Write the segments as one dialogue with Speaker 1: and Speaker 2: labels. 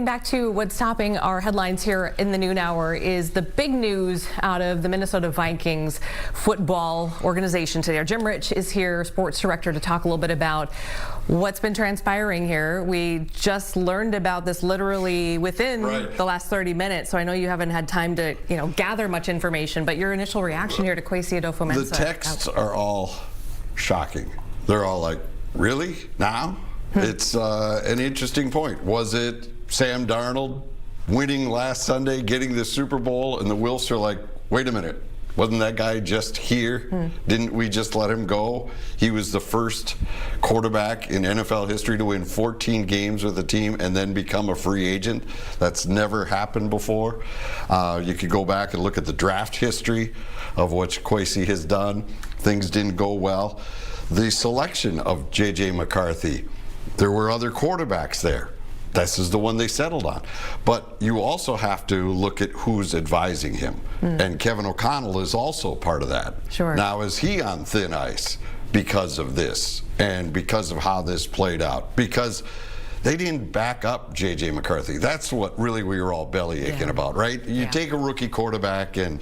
Speaker 1: Back to what's topping our headlines here in the noon hour is the big news out of the Minnesota Vikings football organization today. Our Jim Rich is here, sports director, to talk a little bit about what's been transpiring here. We just learned about this literally within the last 30 minutes, so I know you haven't had time to, gather much information, but your initial reaction here to Kwesi Adofo-Mensah.
Speaker 2: The texts are all shocking. They're all like, really? Now? It's an interesting point. Was it Sam Darnold winning last Sunday, getting the Super Bowl, and the Wilfs are like, wait a minute, wasn't that guy just here? Didn't we just let him go? He was the first quarterback in NFL history to win 14 games with a team and then become a free agent. That's never happened before. You could go back and look at the draft history of what Kwesi has done. Things didn't go well. The selection of J.J. McCarthy, there were other quarterbacks there. This is the one they settled on. But you also have to look at who's advising him. And Kevin O'Connell is also part of that.
Speaker 1: Sure.
Speaker 2: Now, is he on thin ice because of this and because of how this played out? Because they didn't back up J.J. McCarthy. That's what really we were all belly aching about, right? You take a rookie quarterback, and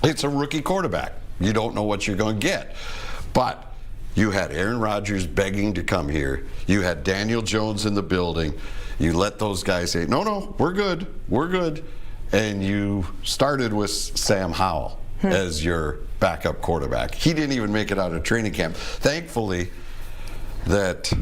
Speaker 2: it's a rookie quarterback. You don't know what you're going to get. But you had Aaron Rodgers begging to come here. You had Daniel Jones in the building. You let those guys say, no, we're good, we're good. And you started with Sam Howell as your backup quarterback. He didn't even make it out of training camp. Thankfully, that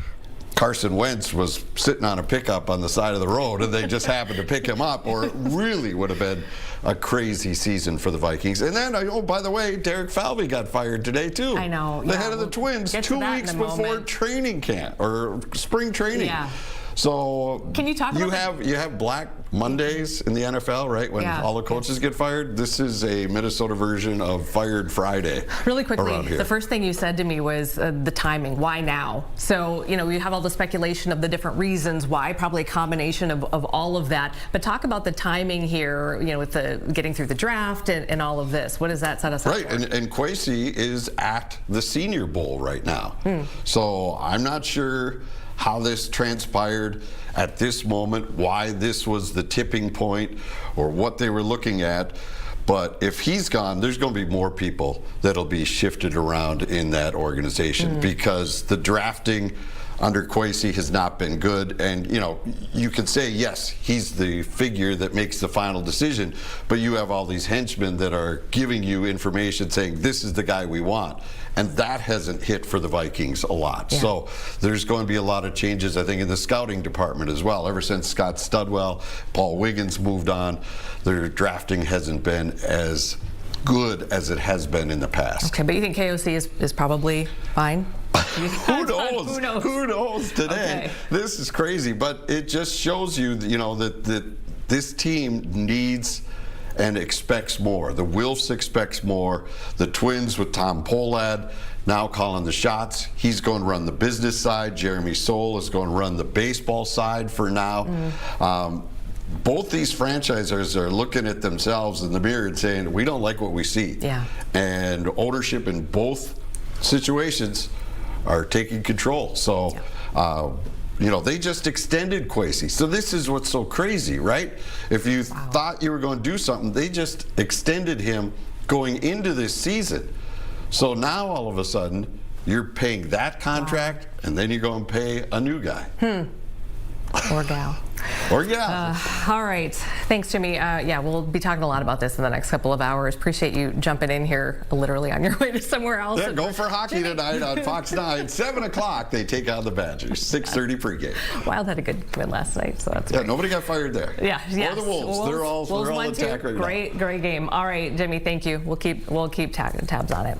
Speaker 2: Carson Wentz was sitting on a pickup on the side of the road and they just happened to pick him up, or it really would have been a crazy season for the Vikings. And then, oh, by the way, Derek Falvey got fired today too.
Speaker 1: I know.
Speaker 2: The head of the Twins, 2 weeks before training camp or spring training.
Speaker 1: Yeah.
Speaker 2: So
Speaker 1: can you talk about
Speaker 2: you have Black Mondays in the NFL, right? When all the coaches get fired. This is a Minnesota version of Fired Friday.
Speaker 1: Really quickly, the first thing you said to me was the timing. Why now? So, we have all the speculation of the different reasons why, probably a combination of all of that. But talk about the timing here, with the getting through the draft and all of this. What does that set us up for?
Speaker 2: Right, and Kwesi is at the Senior Bowl right now. So I'm not sure how this transpired at this moment, why this was the tipping point, or what they were looking at. But if he's gone, there's going to be more people that'll be shifted around in that organization because the drafting under Kwesi has not been good. And, you could say, yes, he's the figure that makes the final decision, but you have all these henchmen that are giving you information saying, this is the guy we want. And that hasn't hit for the Vikings a lot. So there's going to be a lot of changes, I think, in the scouting department as well. Ever since Scott Studwell, Paul Wiggins moved on, their drafting hasn't been as good as it has been in the past.
Speaker 1: Okay, but you think KOC is probably fine?
Speaker 2: Who knows? Who knows today?
Speaker 1: Okay.
Speaker 2: This is crazy, but it just shows you, that this team needs and expects more. The Wilfs expects more. The Twins with Tom Pohlad now calling the shots. He's going to run the business side. Jeremy Soule is going to run the baseball side for now. Both these franchisers are looking at themselves in the mirror and saying, we don't like what we see. And ownership in both situations are taking control. So, they just extended Kwesi. So this is what's so crazy, right? If you thought you were going to do something, they just extended him going into this season. So now all of a sudden, you're paying that contract, and then you're going to pay a new guy.
Speaker 1: Or gal.
Speaker 2: Or gal.
Speaker 1: All right. Thanks, Jimmy. We'll be talking a lot about this in the next couple of hours. Appreciate you jumping in here literally on your way to somewhere else.
Speaker 2: Yeah, go for hockey tonight on Fox 9. 7 o'clock, they take on the Badgers. 6:30 pregame.
Speaker 1: Wild had a good win last night, so that's great.
Speaker 2: Nobody got fired there.
Speaker 1: Or
Speaker 2: the Wolves. They're all attack right now.
Speaker 1: Great game. All right, Jimmy, thank you. We'll keep tabs on it.